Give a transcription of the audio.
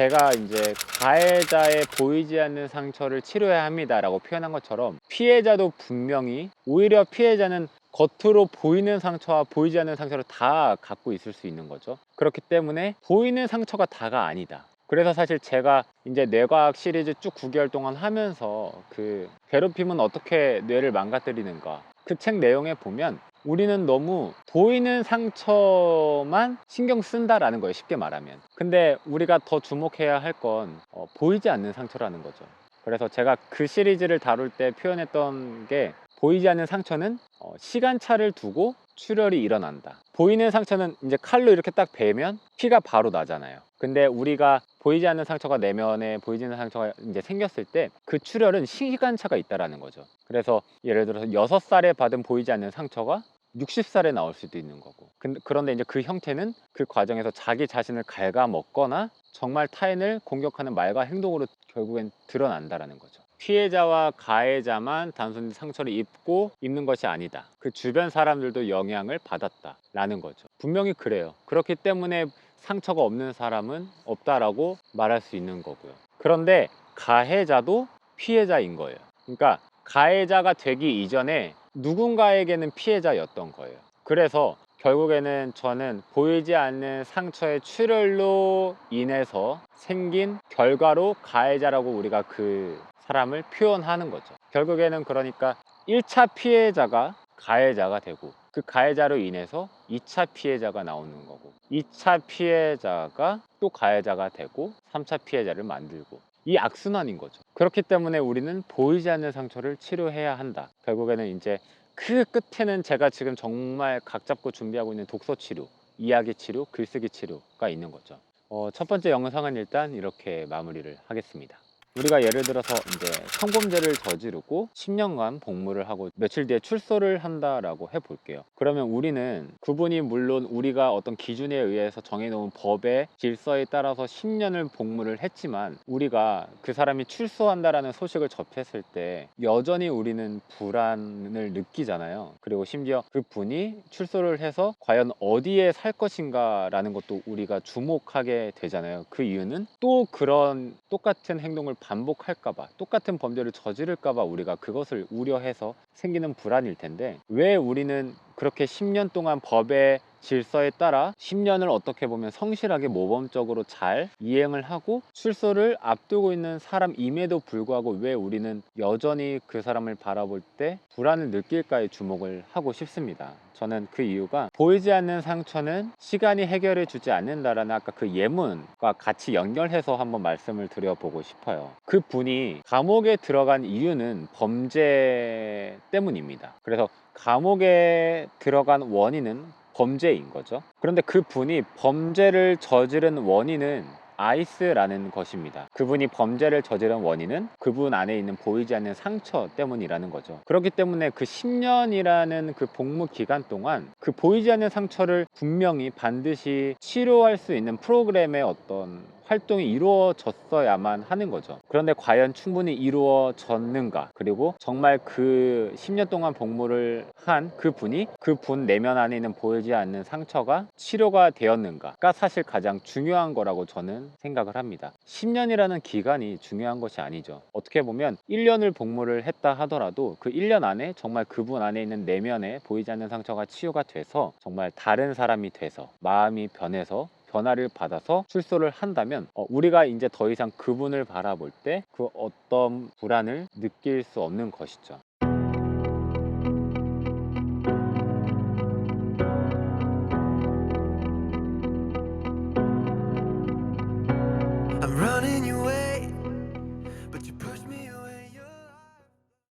제가 이제 가해자의 보이지 않는 상처를 치료해야 합니다라고 표현한 것처럼 피해자도 분명히 오히려 피해자는 겉으로 보이는 상처와 보이지 않는 상처를 다 갖고 있을 수 있는 거죠. 그렇기 때문에 보이는 상처가 다가 아니다. 그래서 사실 제가 이제 뇌과학 시리즈 쭉 9개월 동안 하면서 그 괴롭힘은 어떻게 뇌를 망가뜨리는가 그 책 내용에 보면 우리는 너무 보이는 상처만 신경 쓴다라는 거예요, 쉽게 말하면. 근데 우리가 더 주목해야 할 건 보이지 않는 상처라는 거죠. 그래서 제가 그 시리즈를 다룰 때 표현했던 게 보이지 않는 상처는 시간차를 두고 출혈이 일어난다. 보이는 상처는 이제 칼로 이렇게 딱 베면 피가 바로 나잖아요. 근데 우리가 보이지 않는 상처가 내면에 보이지 않는 상처가 이제 생겼을 때 그 출혈은 시간차가 있다라는 거죠. 그래서 예를 들어서 6살에 받은 보이지 않는 상처가 60살에 나올 수도 있는 거고. 그런데 이제 그 형태는 그 과정에서 자기 자신을 갉아먹거나 정말 타인을 공격하는 말과 행동으로 결국엔 드러난다라는 거죠. 피해자와 가해자만 단순히 상처를 입고 입는 것이 아니다. 그 주변 사람들도 영향을 받았다라는 거죠. 분명히 그래요. 그렇기 때문에 상처가 없는 사람은 없다라고 말할 수 있는 거고요. 그런데 가해자도 피해자인 거예요. 그러니까 가해자가 되기 이전에 누군가에게는 피해자였던 거예요. 그래서 결국에는 저는 보이지 않는 상처의 출혈로 인해서 생긴 결과로 가해자라고 우리가 그 사람을 표현하는 거죠. 결국에는 그러니까 1차 피해자가 가해자가 되고 그 가해자로 인해서 2차 피해자가 나오는 거고 2차 피해자가 또 가해자가 되고 3차 피해자를 만들고 이 악순환인 거죠. 그렇기 때문에 우리는 보이지 않는 상처를 치료해야 한다. 결국에는 이제 그 끝에는 제가 지금 정말 각 잡고 준비하고 있는 독서 치료, 이야기 치료, 글쓰기 치료가 있는 거죠. 첫 번째 영상은 일단 이렇게 마무리를 하겠습니다. 우리가 예를 들어서 이제 성범죄를 저지르고 10년간 복무를 하고 며칠 뒤에 출소를 한다라고 해볼게요. 그러면 우리는 그분이 물론 우리가 어떤 기준에 의해서 정해놓은 법의 질서에 따라서 10년을 복무를 했지만 우리가 그 사람이 출소한다라는 소식을 접했을 때 여전히 우리는 불안을 느끼잖아요. 그리고 심지어 그분이 출소를 해서 과연 어디에 살 것인가 라는 것도 우리가 주목하게 되잖아요. 그 이유는 또 그런 똑같은 행동을 반복할까봐 똑같은 범죄를 저지를까봐 우리가 그것을 우려해서 생기는 불안일 텐데 왜 우리는 그렇게 10년 동안 법의 질서에 따라 10년을 어떻게 보면 성실하게 모범적으로 잘 이행을 하고 출소를 앞두고 있는 사람임에도 불구하고 왜 우리는 여전히 그 사람을 바라볼 때 불안을 느낄까에 주목을 하고 싶습니다. 저는 그 이유가 보이지 않는 상처는 시간이 해결해 주지 않는다라는 아까 그 예문과 같이 연결해서 한번 말씀을 드려보고 싶어요. 그 분이 감옥에 들어간 이유는 범죄 때문입니다. 그래서 감옥에 들어간 원인은 범죄인 거죠. 그런데 그 분이 범죄를 저지른 원인은 아이스라는 것입니다. 그분이 범죄를 저지른 원인은 그분 안에 있는 보이지 않는 상처 때문이라는 거죠. 그렇기 때문에 그 10년이라는 그 복무 기간 동안 그 보이지 않는 상처를 분명히 반드시 치료할 수 있는 프로그램의 어떤 활동이 이루어졌어야만 하는 거죠. 그런데 과연 충분히 이루어졌는가? 그리고 정말 그 10년 동안 복무를 한 그분이 그분 내면 안에 있는 보이지 않는 상처가 치료가 되었는가가 사실 가장 중요한 거라고 저는 생각을 합니다. 10년이라는 기간이 중요한 것이 아니죠. 어떻게 보면 1년을 복무를 했다 하더라도 그 1년 안에 정말 그분 안에 있는 내면에 보이지 않는 상처가 치유가 돼서 정말 다른 사람이 돼서 마음이 변해서 변화를 받아서 출소를 한다면 우리가 이제 더 이상 그분을 바라볼 때 그 어떤 불안을 느낄 수 없는 것이죠.